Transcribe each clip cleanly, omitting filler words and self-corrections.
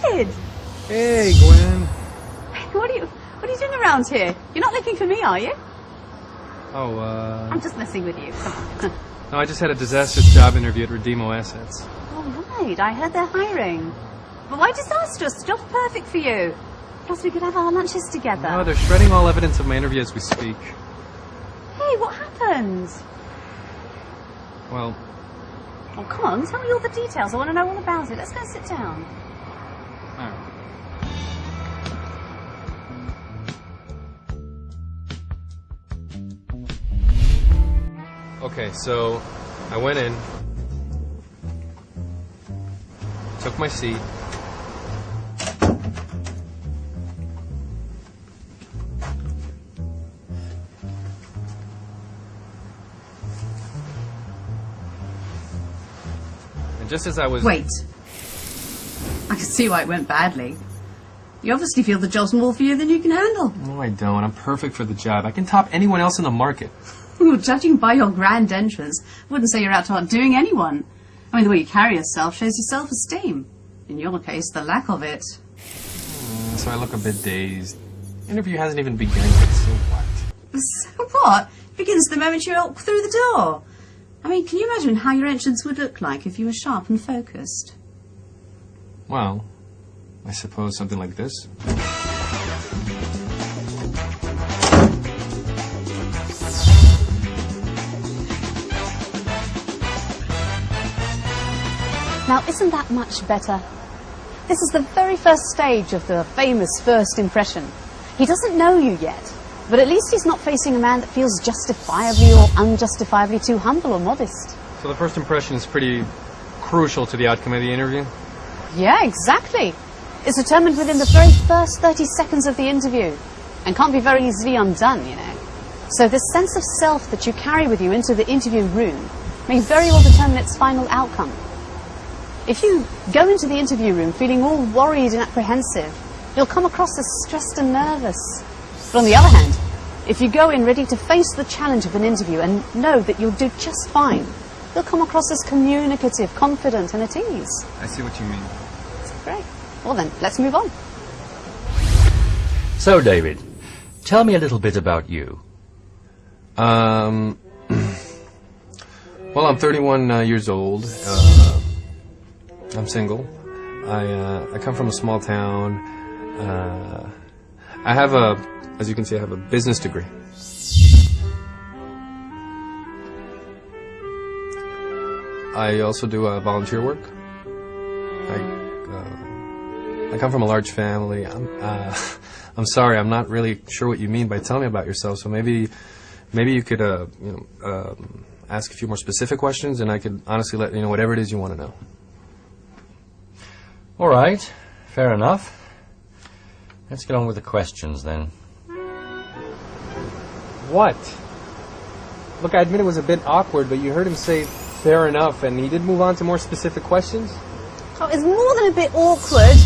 David! Hey, Gwen. What are you doing around here? You're not looking for me, are you? Oh, I'm just messing with you. Come on. No, I just had a disastrous job interview at Redemo Assets. Oh, right. I heard they're hiring. But why disastrous? The job's perfect for you. Plus, we could have our lunches together. No, they're shredding all evidence of my interview as we speak. Hey, what happened? Well... Oh, come on. Tell me all the details. I want to know all about it. Let's go sit down. All right. Okay, so I went in, took my seat, and just as I was... Wait. I can see why it went badly. You obviously feel the job's more for you than you can handle. No, I don't. I'm perfect for the job. I can top anyone else in the market. Well, judging by your grand entrance, I wouldn't say you're out to outdoing anyone. I mean, the way you carry yourself shows your self-esteem. In your case, the lack of it. So I look a bit dazed. The interview hasn't even begun yet, so what? So what? It begins the moment you walk through the door. I mean, can you imagine how your entrance would look like if you were sharp and focused? Well, I suppose something like this. Now, isn't that much better? This is the very first stage of the famous first impression. He doesn't know you yet, but at least he's not facing a man that feels justifiably or unjustifiably too humble or modest. So the first impression is pretty crucial to the outcome of the interview? Yeah, exactly. It's determined within the very first 30 seconds of the interview and can't be very easily undone, you know. So this sense of self that you carry with you into the interview room may very well determine its final outcome. If you go into the interview room feeling all worried and apprehensive, you'll come across as stressed and nervous. But on the other hand, if you go in ready to face the challenge of an interview and know that you'll do just fine, you'll come across as communicative, confident, and at ease. I see what you mean. Great. Well then, let's move on. So, David, tell me a little bit about you. Well, I'm 31 years old. I'm single. I come from a small town. I have as you can see, I have a business degree. I also do volunteer work. I come from a large family. I'm sorry, I'm not really sure what you mean by telling me about yourself. So maybe you could ask a few more specific questions, and I could honestly let you know whatever it is you want to know. All right, fair enough. Let's get on with the questions then. What? Look, I admit it was a bit awkward, but you heard him say fair enough, and he did move on to more specific questions. Oh, it's more than a bit awkward.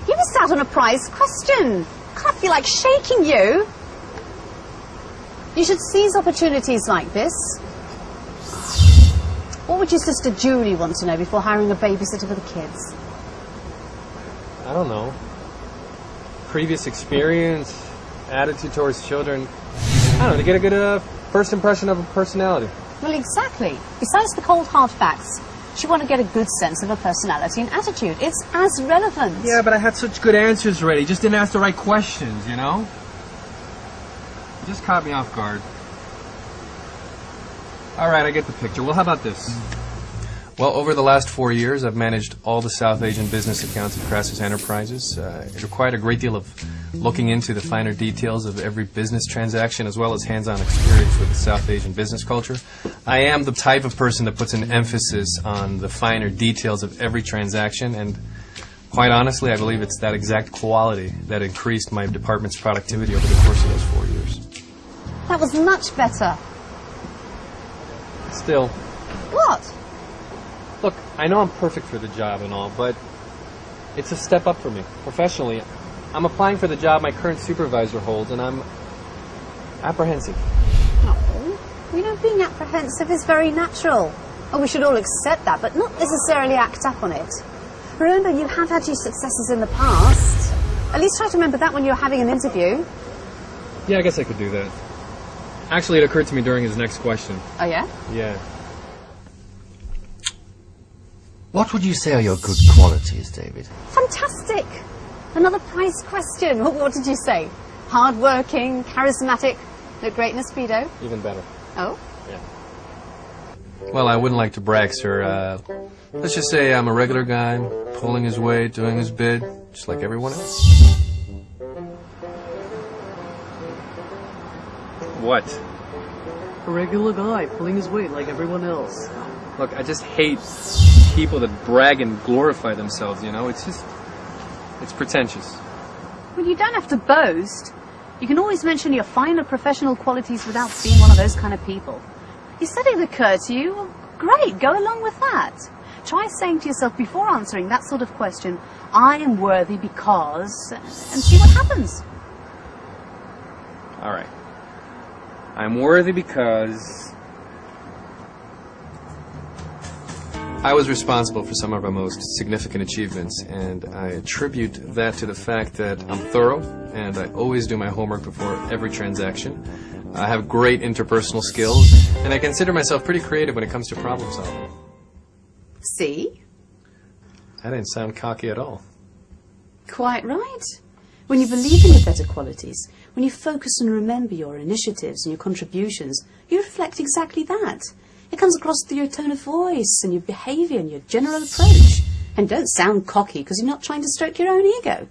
You missed out on a prize question. I feel like shaking you. You should seize opportunities like this. What would your sister Julie want to know before hiring a babysitter for the kids? I don't know. Previous experience, attitude towards children. I don't know, to get a good first impression of a personality. Well, exactly. Besides the cold hard facts, you want to get a good sense of a personality and attitude. It's as relevant. Yeah, but I had such good answers ready. Just didn't ask the right questions, you know? You just caught me off guard. All right, I get the picture. Well, how about this? Well, over the last 4 years, I've managed all the South Asian business accounts at Crassus Enterprises. It required a great deal of looking into the finer details of every business transaction, as well as hands-on experience with the South Asian business culture. I am the type of person that puts an emphasis on the finer details of every transaction, and quite honestly, I believe it's that exact quality that increased my department's productivity over the course of those 4 years. That was much better. Still. What? Look, I know I'm perfect for the job and all, but it's a step up for me, professionally. I'm applying for the job my current supervisor holds, and I'm apprehensive. Oh, you know, being apprehensive is very natural. Oh, we should all accept that, but not necessarily act up on it. Remember, you have had your successes in the past. At least try to remember that when you're having an interview. Yeah, I guess I could do that. Actually, it occurred to me during his next question. Oh, yeah? Yeah. What would you say are your good qualities, David? Fantastic! Another prize question. What did you say? Hard-working, charismatic, look great in a Speedo? Even better. Oh? Yeah. Well, I wouldn't like to brag, sir. Let's just say I'm a regular guy, pulling his weight, doing his bit, just like everyone else. What? A regular guy, pulling his weight like everyone else. Look, I just hate people that brag and glorify themselves, you know? It's pretentious. Well, you don't have to boast. You can always mention your finer professional qualities without being one of those kind of people. If something occurred to you, well, great, go along with that. Try saying to yourself before answering that sort of question, I am worthy because, and see what happens. All right. I'm worthy because I was responsible for some of our most significant achievements, and I attribute that to the fact that I'm thorough, and I always do my homework before every transaction. I have great interpersonal skills, and I consider myself pretty creative when it comes to problem solving. See? That didn't sound cocky at all. Quite right. When you believe in your better qualities, when you focus and remember your initiatives and your contributions, you reflect exactly that. It comes across through your tone of voice and your behaviour and your general approach. And don't sound cocky because you're not trying to stroke your own ego.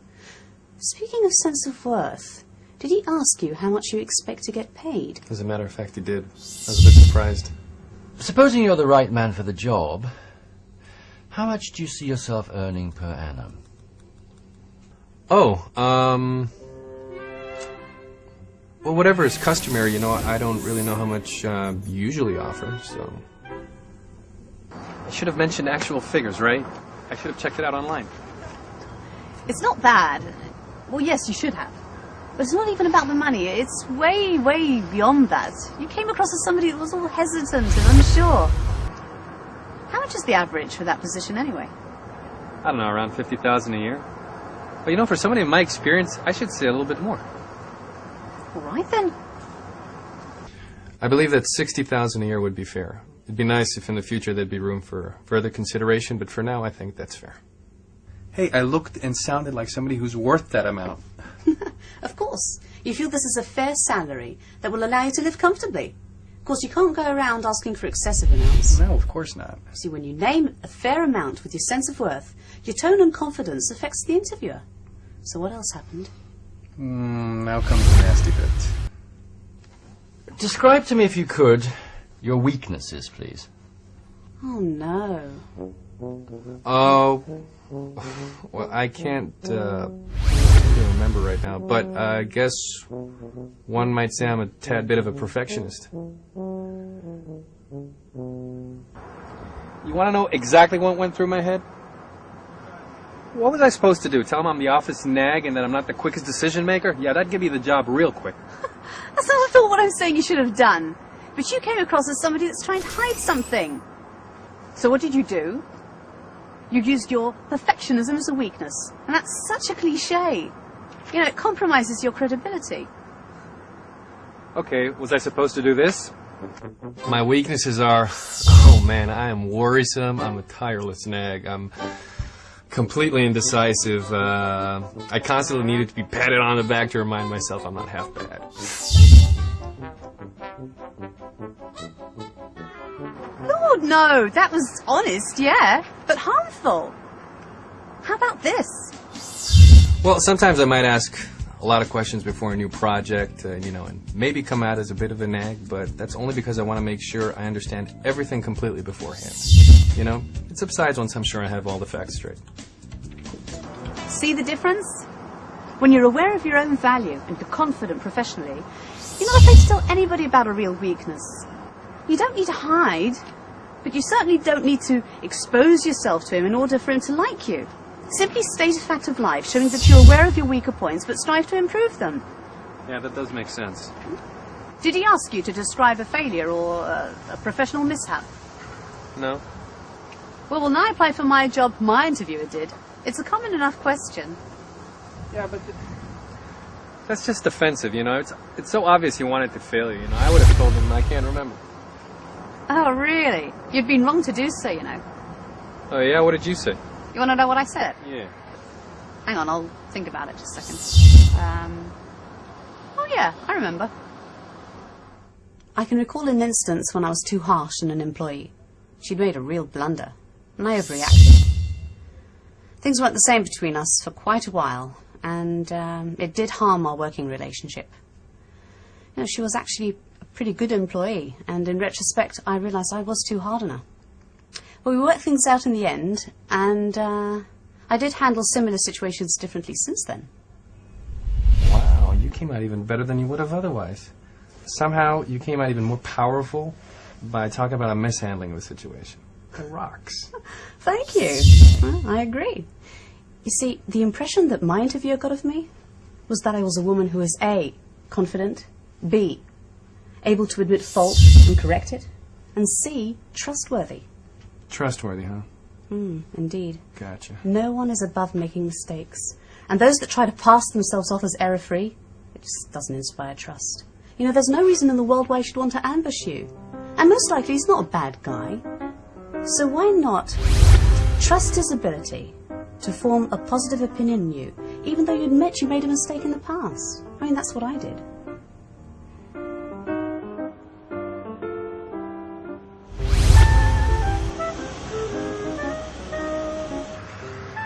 Speaking of sense of worth, did he ask you how much you expect to get paid? As a matter of fact, he did. I was a bit surprised. Supposing you're the right man for the job, how much do you see yourself earning per annum? Oh, well, whatever is customary, you know, I don't really know how much you usually offer, so... I should have mentioned actual figures, right? I should have checked it out online. It's not bad. Well, yes, you should have. But it's not even about the money. It's way, way beyond that. You came across as somebody that was all hesitant and unsure. How much is the average for that position anyway? I don't know, around $50,000 a year. But you know, for somebody in my experience, I should say a little bit more. All right then. I believe that $60,000 a year would be fair. It'd be nice if in the future there'd be room for further consideration, but for now I think that's fair. Hey, I looked and sounded like somebody who's worth that amount. Of course. You feel this is a fair salary that will allow you to live comfortably. Of course, you can't go around asking for excessive amounts. No, of course not. See, when you name a fair amount with your sense of worth, your tone and confidence affects the interviewer. So what else happened? Now comes the nasty bit. Describe to me, if you could, your weaknesses, please. Oh, no. Oh, well, I can't really remember right now, but I guess one might say I'm a tad bit of a perfectionist. You want to know exactly what went through my head? What was I supposed to do? Tell him I'm the office nag and that I'm not the quickest decision maker? Yeah, that'd give you the job real quick. That's not at all what I'm saying you should have done. But you came across as somebody that's trying to hide something. So what did you do? You used your perfectionism as a weakness. And that's such a cliche. You know, it compromises your credibility. Okay, was I supposed to do this? My weaknesses are, oh man, I am worrisome, I'm a tireless nag, I'm completely indecisive, I constantly needed to be patted on the back to remind myself I'm not half bad. Lord, no, that was honest, yeah, but harmful. How about this? Well, sometimes I might ask a lot of questions before a new project, you know, and maybe come out as a bit of a nag, but that's only because I want to make sure I understand everything completely beforehand. You know, it subsides once I'm sure I have all the facts straight. See the difference? When you're aware of your own value and you're confident professionally, you're not afraid to tell anybody about a real weakness. You don't need to hide, but you certainly don't need to expose yourself to him in order for him to like you. Simply state a fact of life, showing that you're aware of your weaker points, but strive to improve them. Yeah, that does make sense. Did he ask you to describe a failure or a professional mishap? No. Well, when I applied for my job, my interviewer did. It's a common enough question. Yeah, but that's just offensive, you know. It's so obvious you wanted to fail you, you know. I would have told him I can't remember. Oh, really? You'd been wrong to do so, you know. Oh, yeah? What did you say? You want to know what I said? Yeah. Hang on, I'll think about it just a second. Oh yeah, I remember. I can recall an instance when I was too harsh on an employee. She'd made a real blunder, and I overreacted. Things weren't the same between us for quite a while, and it did harm our working relationship. You know, she was actually a pretty good employee, and in retrospect, I realized I was too hard on her. But we worked things out in the end, and I did handle similar situations differently since then. Wow, you came out even better than you would have otherwise. Somehow, you came out even more powerful by talking about a mishandling of the situation. It rocks. Thank you. Well, I agree. You see, the impression that my interviewer got of me was that I was a woman who is A, confident, B, able to admit fault and correct it, and C, trustworthy. Trustworthy, huh? Indeed. Gotcha. No one is above making mistakes. And those that try to pass themselves off as error-free, it just doesn't inspire trust. You know, there's no reason in the world why he should want to ambush you. And most likely he's not a bad guy. So why not trust his ability to form a positive opinion in you, even though you admit you made a mistake in the past? I mean, that's what I did.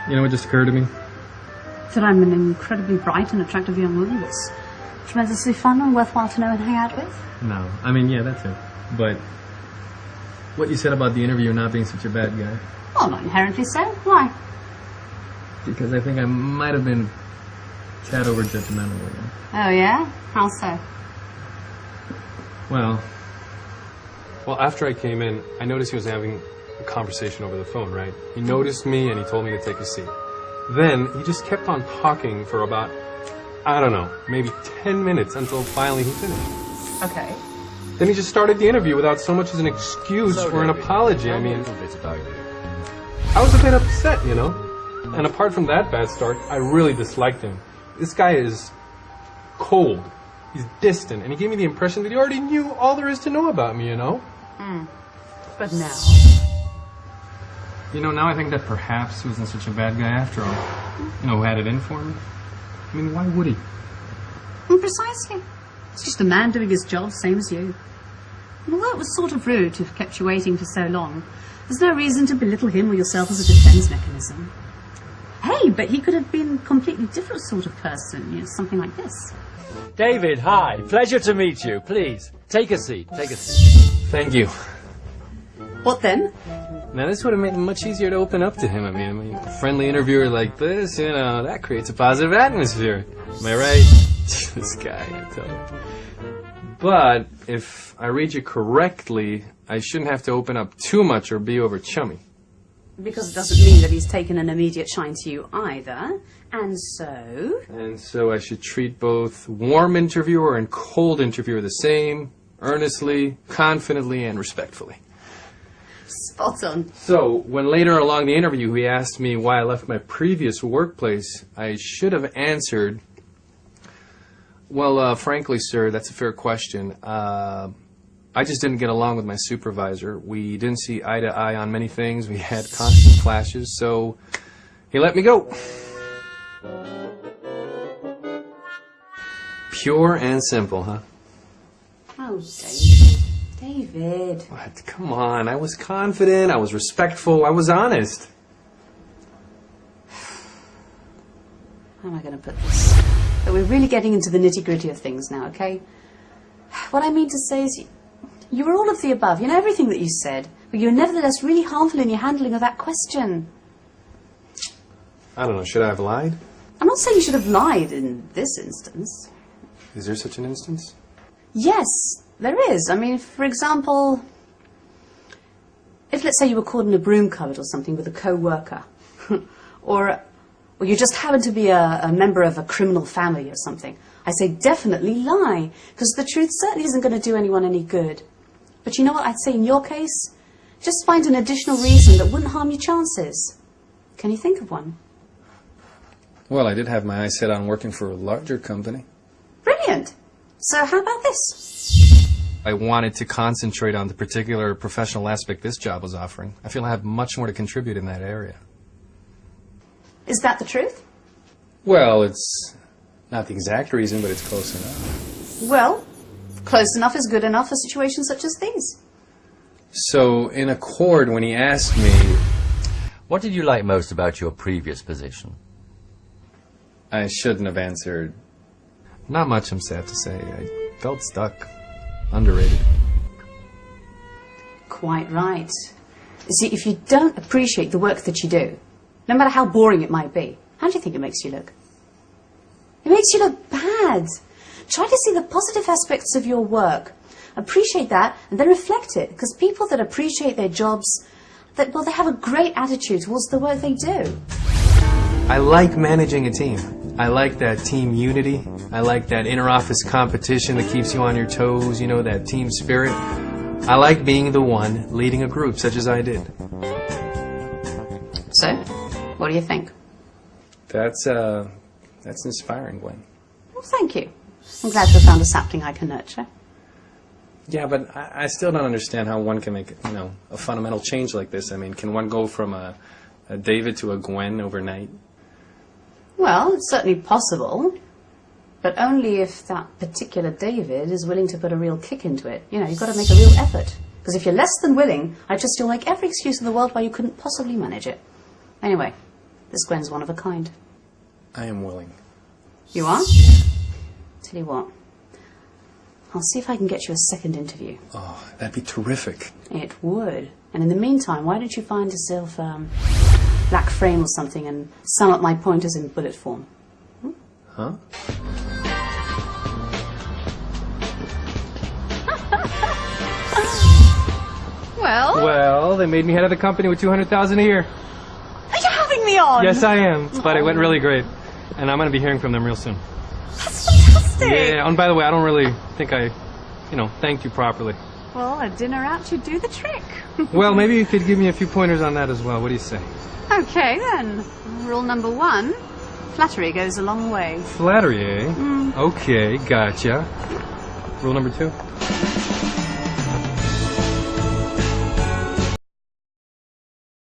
You know what just occurred to me? That I'm an incredibly bright and attractive young woman that's tremendously fun and worthwhile to know and hang out with. No. I mean, yeah, that's it. But what you said about the interviewer not being such a bad guy. Oh, not inherently so. Why? Because I think I might have been tad over judgmental with him. Oh, yeah? How so? Well, after I came in, I noticed he was having a conversation over the phone, right? He noticed me and he told me to take a seat. Then he just kept on talking for about, I don't know, maybe 10 minutes until finally he finished. Okay. Then he just started the interview without so much as an excuse or an apology. I mean, I was a bit upset, you know? And apart from that bad start, I really disliked him. This guy is cold. He's distant. And he gave me the impression that he already knew all there is to know about me, you know? But now? You know, now I think that perhaps he wasn't such a bad guy after all. You know, who had it in for me? I mean, why would he? Precisely. It's just a man doing his job, same as you. And although it was sort of rude to have kept you waiting for so long, there's no reason to belittle him or yourself as a defense mechanism. Hey, but he could have been a completely different sort of person, you know, something like this. David, hi. Pleasure to meet you. Please, take a seat. Take a seat. Thank you. What then? Now, this would have made it much easier to open up to him. I mean, a friendly interviewer like this, you know, that creates a positive atmosphere. Am I right? This guy, I tell you. But if I read you correctly, I shouldn't have to open up too much or be over chummy. Because it doesn't mean that he's taken an immediate shine to you either. And so? And so I should treat both warm interviewer and cold interviewer the same, earnestly, confidently, and respectfully. Spot on. So, when later along the interview he asked me why I left my previous workplace, I should have answered, well, frankly, sir, that's a fair question. I just didn't get along with my supervisor. We didn't see eye to eye on many things. We had constant clashes, so he let me go. Pure and simple, huh? Oh, David. David. What? Come on. I was confident. I was respectful. I was honest. How am I going to put this? But we're really getting into the nitty-gritty of things now, okay? What I mean to say is you were all of the above. You know, everything that you said. But you were nevertheless really harmful in your handling of that question. I don't know. Should I have lied? I'm not saying you should have lied in this instance. Is there such an instance? Yes, there is. I mean, for example, if let's say you were caught in a broom cupboard or something with a co-worker, or you just happen to be a member of a criminal family or something, I say definitely lie, because the truth certainly isn't going to do anyone any good. But you know what I'd say in your case? Just find an additional reason that wouldn't harm your chances. Can you think of one? Well, I did have my eyes set on working for a larger company. Brilliant. So how about this? I wanted to concentrate on the particular professional aspect this job was offering. I feel I have much more to contribute in that area. Is that the truth? Well, it's not the exact reason, but it's close enough. Well, close enough is good enough for situations such as these. So, in accord, when he asked me, What did you like most about your previous position? I shouldn't have answered. Not much, I'm sad to say. I felt stuck. Underrated. Quite right. You see, if you don't appreciate the work that you do, no matter how boring it might be, how do you think it makes you look? It makes you look bad. Try to see the positive aspects of your work. Appreciate that and then reflect it. Because people that appreciate their jobs, they have a great attitude towards the work they do. I like managing a team. I like that team unity. I like that inter-office competition that keeps you on your toes, you know, that team spirit. I like being the one leading a group such as I did. So, what do you think? That's inspiring, Gwen. Well, thank you. I'm glad to have found a sapling I can nurture. Yeah, but I still don't understand how one can make, a fundamental change like this. I mean, can one go from a David to a Gwen overnight? Well, it's certainly possible, but only if that particular David is willing to put a real kick into it. You've got to make a real effort. Because if you're less than willing, I trust you'll make every excuse in the world why you couldn't possibly manage it. Anyway, this Gwen's one of a kind. I am willing. You are? Tell you what, I'll see if I can get you a second interview. Oh, that'd be terrific. It would. And in the meantime, why don't you find yourself black frame or something and sum up my pointers in bullet form? Huh? Well, they made me head of the company with $200,000 a year. Are you having me on? Yes, I am. But it went really great. And I'm going to be hearing from them real soon. That's fantastic. Yeah, and by the way, I don't really think I, thanked you properly. Well, a dinner out should do the trick. Well, maybe you could give me a few pointers on that as well. What do you say? Okay, then. Rule number 1, flattery goes a long way. Flattery, eh? Okay, gotcha. Rule number 2?